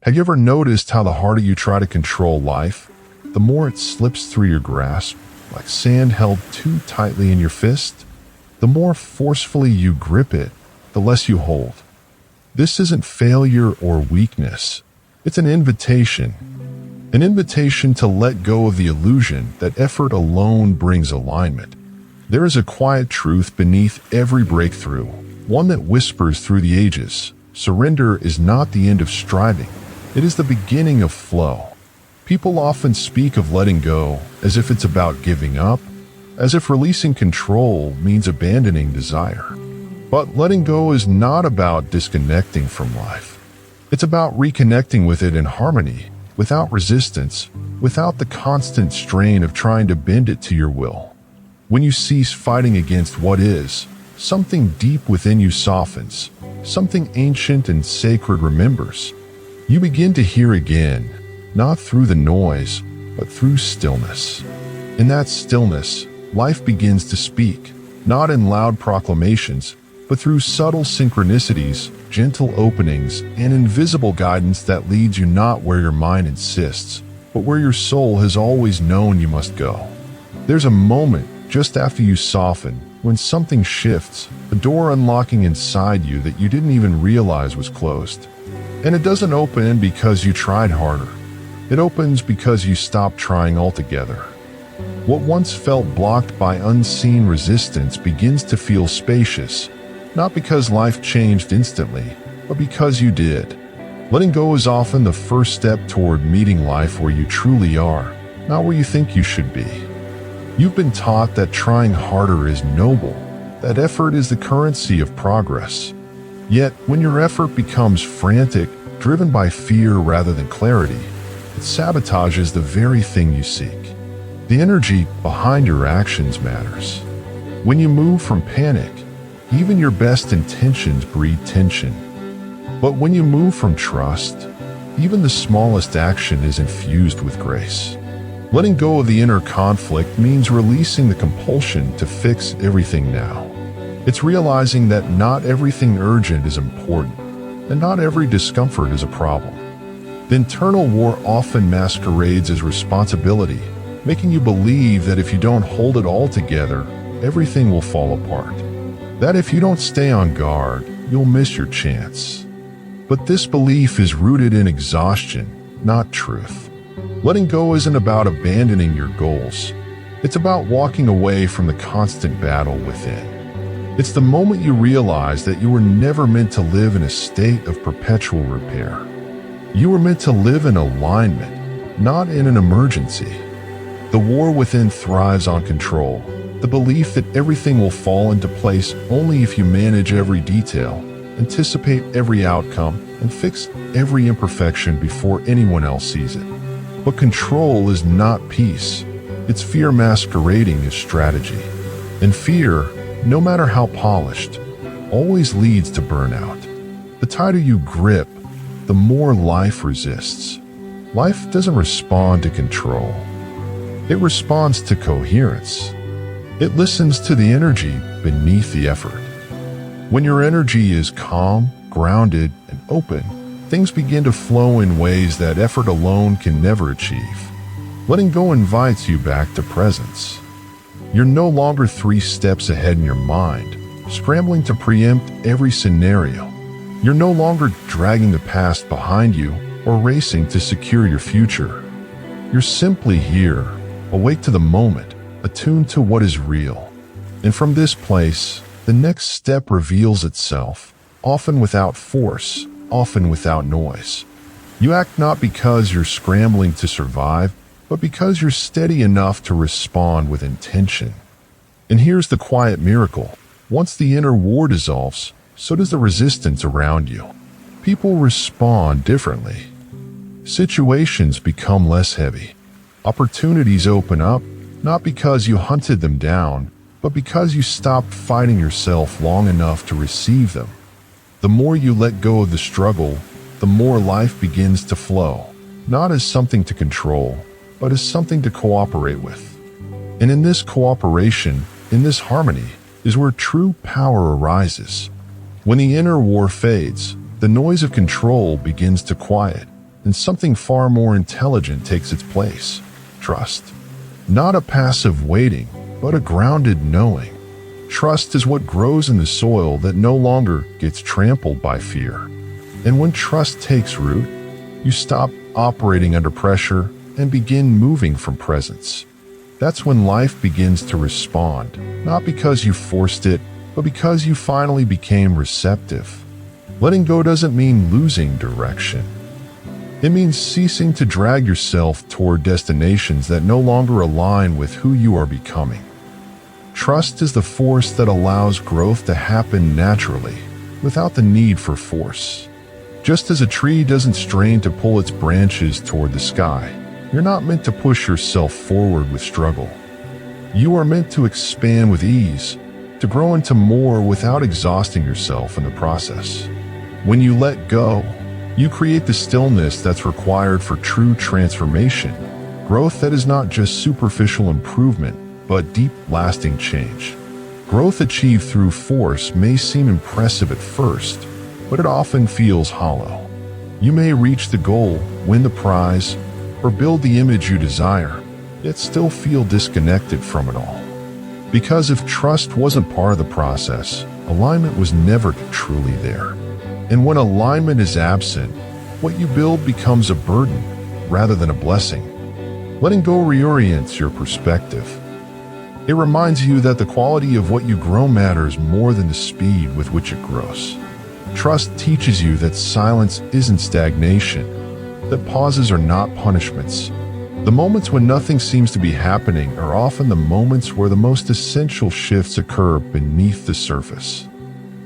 Have you ever noticed how the harder you try to control life, the more it slips through your grasp, like sand held too tightly in your fist? The more forcefully you grip it, the less you hold. This isn't failure or weakness. It's an invitation. An invitation to let go of the illusion that effort alone brings alignment. There is a quiet truth beneath every breakthrough, one that whispers through the ages. Surrender is not the end of striving. It is the beginning of flow. People often speak of letting go as if it's about giving up, as if releasing control means abandoning desire. But letting go is not about disconnecting from life. It's about reconnecting with it in harmony, without resistance, without the constant strain of trying to bend it to your will. When you cease fighting against what is, something deep within you softens, something ancient and sacred remembers. You begin to hear again, not through the noise, but through stillness. In that stillness, life begins to speak, not in loud proclamations, but through subtle synchronicities, gentle openings, and invisible guidance that leads you not where your mind insists, but where your soul has always known you must go. There's a moment just after you soften, when something shifts, a door unlocking inside you that you didn't even realize was closed. And it doesn't open because you tried harder. It opens because you stopped trying altogether. What once felt blocked by unseen resistance begins to feel spacious, not because life changed instantly, but because you did. Letting go is often the first step toward meeting life where you truly are, not where you think you should be. You've been taught that trying harder is noble, that effort is the currency of progress. Yet, when your effort becomes frantic, driven by fear rather than clarity, it sabotages the very thing you seek. The energy behind your actions matters. When you move from panic, even your best intentions breed tension. But when you move from trust, even the smallest action is infused with grace. Letting go of the inner conflict means releasing the compulsion to fix everything now. It's realizing that not everything urgent is important, and not every discomfort is a problem. The internal war often masquerades as responsibility, making you believe that if you don't hold it all together, everything will fall apart. That if you don't stay on guard, you'll miss your chance. But this belief is rooted in exhaustion, not truth. Letting go isn't about abandoning your goals. It's about walking away from the constant battle within. It's the moment you realize that you were never meant to live in a state of perpetual repair. You were meant to live in alignment, not in an emergency. The war within thrives on control, the belief that everything will fall into place only if you manage every detail, anticipate every outcome, and fix every imperfection before anyone else sees it. But control is not peace. It's fear masquerading as strategy. And fear, no matter how polished, always leads to burnout. The tighter you grip, the more life resists. Life doesn't respond to control. It responds to coherence. It listens to the energy beneath the effort. When your energy is calm, grounded, and open, things begin to flow in ways that effort alone can never achieve. Letting go invites you back to presence. You're no longer 3 steps ahead in your mind, scrambling to preempt every scenario. You're no longer dragging the past behind you or racing to secure your future. You're simply here, awake to the moment, attuned to what is real. And from this place, the next step reveals itself, often without force, often without noise. You act not because you're scrambling to survive, but because you're steady enough to respond with intention. And here's the quiet miracle. Once the inner war dissolves, so does the resistance around you. People respond differently. Situations become less heavy. Opportunities open up, not because you hunted them down, but because you stopped fighting yourself long enough to receive them. The more you let go of the struggle, the more life begins to flow, not as something to control, but as something to cooperate with. And in this cooperation, in this harmony, is where true power arises. When the inner war fades, the noise of control begins to quiet, and something far more intelligent takes its place: trust. Not a passive waiting, but a grounded knowing. Trust is what grows in the soil that no longer gets trampled by fear. And when trust takes root, you stop operating under pressure and begin moving from presence. That's when life begins to respond, not because you forced it, but because you finally became receptive. Letting go doesn't mean losing direction. It means ceasing to drag yourself toward destinations that no longer align with who you are becoming. Trust is the force that allows growth to happen naturally, without the need for force. Just as a tree doesn't strain to pull its branches toward the sky, you're not meant to push yourself forward with struggle. You are meant to expand with ease, to grow into more without exhausting yourself in the process. When you let go, you create the stillness that's required for true transformation, growth that is not just superficial improvement, but deep, lasting change. Growth achieved through force may seem impressive at first, but it often feels hollow. You may reach the goal, win the prize, or build the image you desire, yet still feel disconnected from it all. Because if trust wasn't part of the process, alignment was never truly there. And when alignment is absent, what you build becomes a burden rather than a blessing. Letting go reorients your perspective. It reminds you that the quality of what you grow matters more than the speed with which it grows. Trust teaches you that silence isn't stagnation, that pauses are not punishments. The moments when nothing seems to be happening are often the moments where the most essential shifts occur beneath the surface.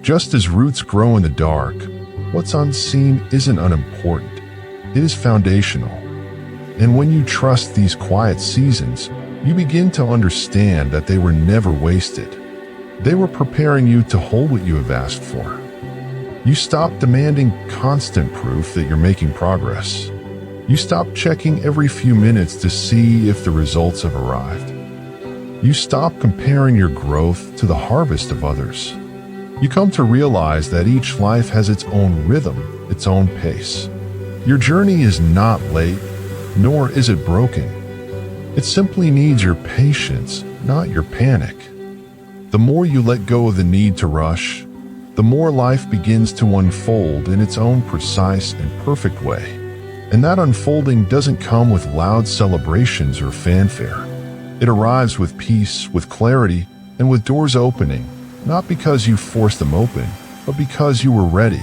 Just as roots grow in the dark, what's unseen isn't unimportant. It is foundational. And when you trust these quiet seasons, you begin to understand that they were never wasted. They were preparing you to hold what you have asked for. You stop demanding constant proof that you're making progress. You stop checking every few minutes to see if the results have arrived. You stop comparing your growth to the harvest of others. You come to realize that each life has its own rhythm, its own pace. Your journey is not late, nor is it broken. It simply needs your patience, not your panic. The more you let go of the need to rush, the more life begins to unfold in its own precise and perfect way. And that unfolding doesn't come with loud celebrations or fanfare. It arrives with peace, with clarity, and with doors opening, not because you forced them open, but because you were ready.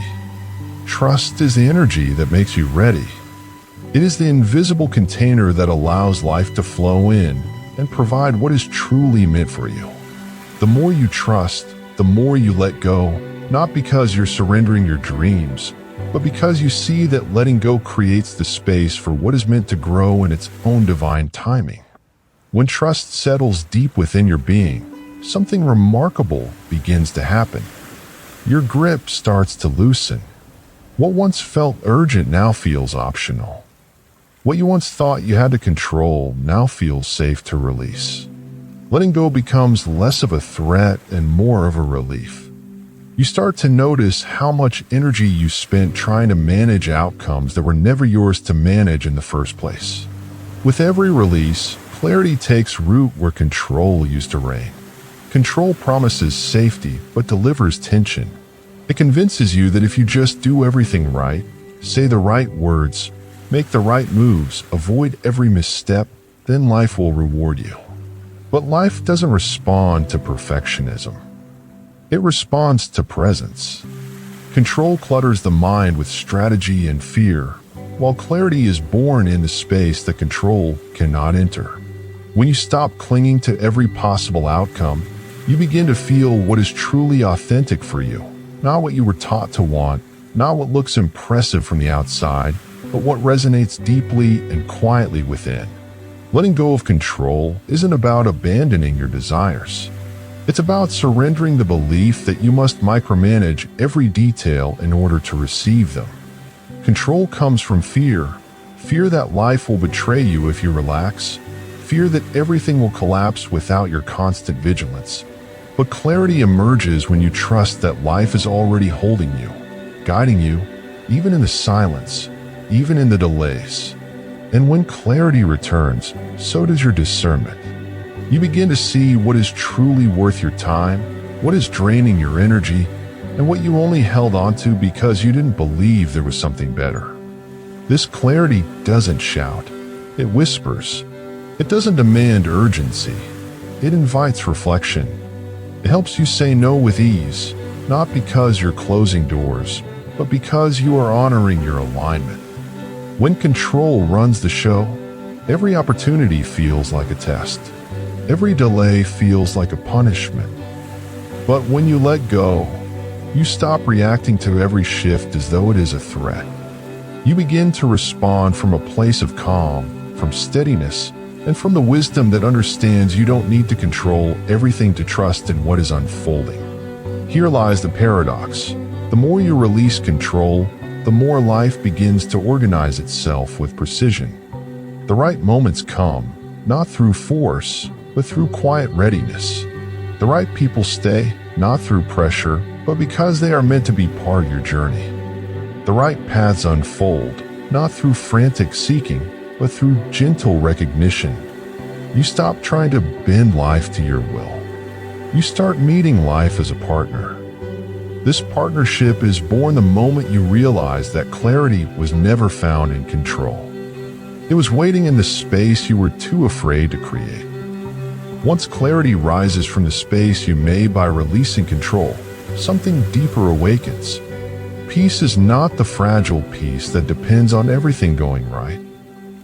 Trust is the energy that makes you ready. It is the invisible container that allows life to flow in and provide what is truly meant for you. The more you trust, the more you let go, not because you're surrendering your dreams, but because you see that letting go creates the space for what is meant to grow in its own divine timing. When trust settles deep within your being, something remarkable begins to happen. Your grip starts to loosen. What once felt urgent now feels optional. What you once thought you had to control now feels safe to release. Letting go becomes less of a threat and more of a relief. You start to notice how much energy you spent trying to manage outcomes that were never yours to manage in the first place. With every release, clarity takes root where control used to reign. Control promises safety, but delivers tension. It convinces you that if you just do everything right, say the right words, make the right moves, avoid every misstep, then life will reward you. But life doesn't respond to perfectionism. It responds to presence. Control clutters the mind with strategy and fear, while clarity is born in the space that control cannot enter. When you stop clinging to every possible outcome, you begin to feel what is truly authentic for you, not what you were taught to want, not what looks impressive from the outside, but what resonates deeply and quietly within. Letting go of control isn't about abandoning your desires. It's about surrendering the belief that you must micromanage every detail in order to receive them. Control comes from fear. Fear that life will betray you if you relax. Fear that everything will collapse without your constant vigilance. But clarity emerges when you trust that life is already holding you, guiding you, even in the silence. even in the delays. And when clarity returns, so does your discernment. You begin to see what is truly worth your time, what is draining your energy, and what you only held onto because you didn't believe there was something better. This clarity doesn't shout, it whispers. It doesn't demand urgency, it invites reflection. It helps you say no with ease, not because you're closing doors, but because you are honoring your alignment. When control runs the show, every opportunity feels like a test. Every delay feels like a punishment. But when you let go, you stop reacting to every shift as though it is a threat. You begin to respond from a place of calm, from steadiness, and from the wisdom that understands you don't need to control everything to trust in what is unfolding. Here lies the paradox. The more you release control, the more life begins to organize itself with precision. The right moments come, not through force, but through quiet readiness. The right people stay, not through pressure, but because they are meant to be part of your journey. The right paths unfold, not through frantic seeking, but through gentle recognition. You stop trying to bend life to your will. You start meeting life as a partner. This partnership is born the moment you realize that clarity was never found in control. It was waiting in the space you were too afraid to create. Once clarity rises from the space you made by releasing control, something deeper awakens. Peace is not the fragile peace that depends on everything going right.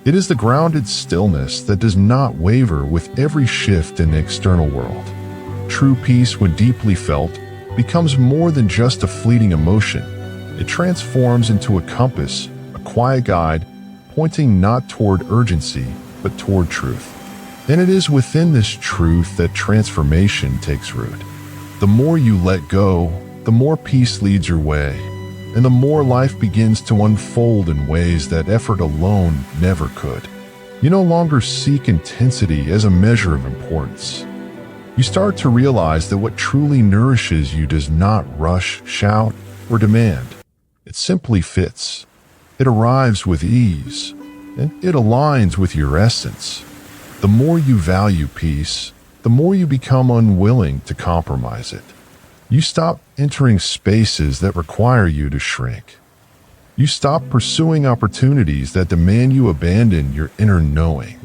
It is the grounded stillness that does not waver with every shift in the external world. True peace, when deeply felt, becomes more than just a fleeting emotion. It transforms into a compass, a quiet guide, pointing not toward urgency, but toward truth. And it is within this truth that transformation takes root. The more you let go, the more peace leads your way, and the more life begins to unfold in ways that effort alone never could. You no longer seek intensity as a measure of importance. You start to realize that what truly nourishes you does not rush, shout, or demand. It simply fits. It arrives with ease, and it aligns with your essence. The more you value peace, the more you become unwilling to compromise it. You stop entering spaces that require you to shrink. You stop pursuing opportunities that demand you abandon your inner knowing.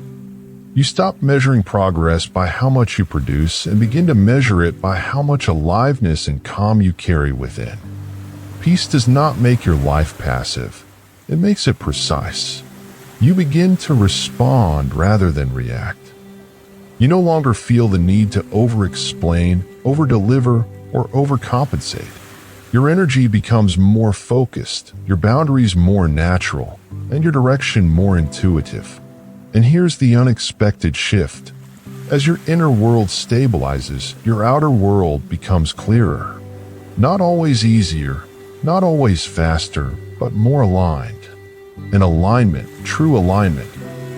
You stop measuring progress by how much you produce and begin to measure it by how much aliveness and calm you carry within. Peace does not make your life passive. It makes it precise. You begin to respond rather than react. You no longer feel the need to over-explain, over-deliver, or overcompensate. Your energy becomes more focused, your boundaries more natural, and your direction more intuitive. And here's the unexpected shift. As your inner world stabilizes, your outer world becomes clearer. Not always easier, not always faster, but more aligned. And alignment, true alignment,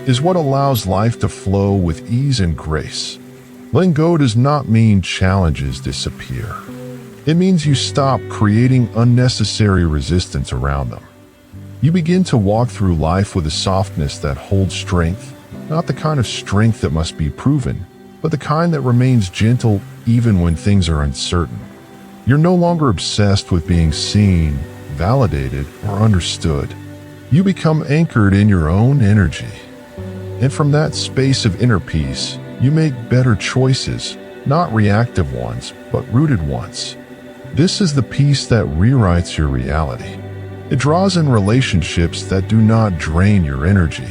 is what allows life to flow with ease and grace. Letting go does not mean challenges disappear. It means you stop creating unnecessary resistance around them. You begin to walk through life with a softness that holds strength, not the kind of strength that must be proven, but the kind that remains gentle even when things are uncertain. You're no longer obsessed with being seen, validated, or understood. You become anchored in your own energy. And from that space of inner peace, you make better choices, not reactive ones, but rooted ones. This is the peace that rewrites your reality. It draws in relationships that do not drain your energy.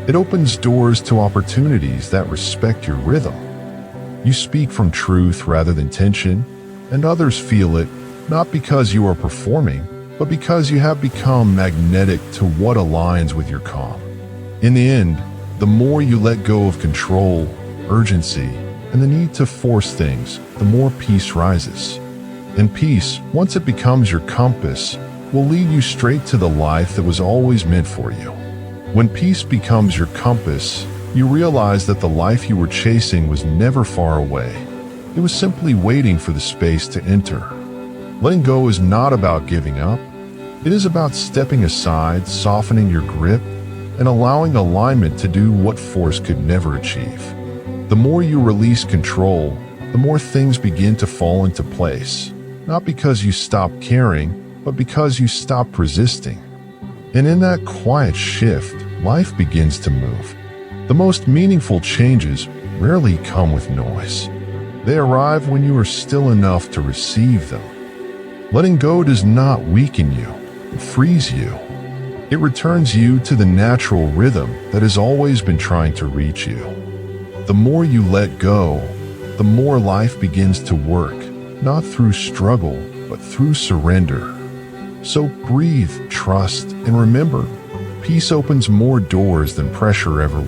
It opens doors to opportunities that respect your rhythm. You speak from truth rather than tension, and others feel it, not because you are performing, but because you have become magnetic to what aligns with your calm. In the end, the more you let go of control, urgency, and the need to force things, the more peace rises. And peace, once it becomes your compass, will lead you straight to the life that was always meant for you. When peace becomes your compass, you realize that the life you were chasing was never far away. It was simply waiting for the space to enter. Letting go is not about giving up. It is about stepping aside, softening your grip, and allowing alignment to do what force could never achieve. The more you release control, the more things begin to fall into place, not because you stop caring, but because you stop resisting. And in that quiet shift, life begins to move. The most meaningful changes rarely come with noise. They arrive when you are still enough to receive them. Letting go does not weaken you, it frees you. It returns you to the natural rhythm that has always been trying to reach you. The more you let go, the more life begins to work, not through struggle, but through surrender. So breathe, trust, and remember, peace opens more doors than pressure ever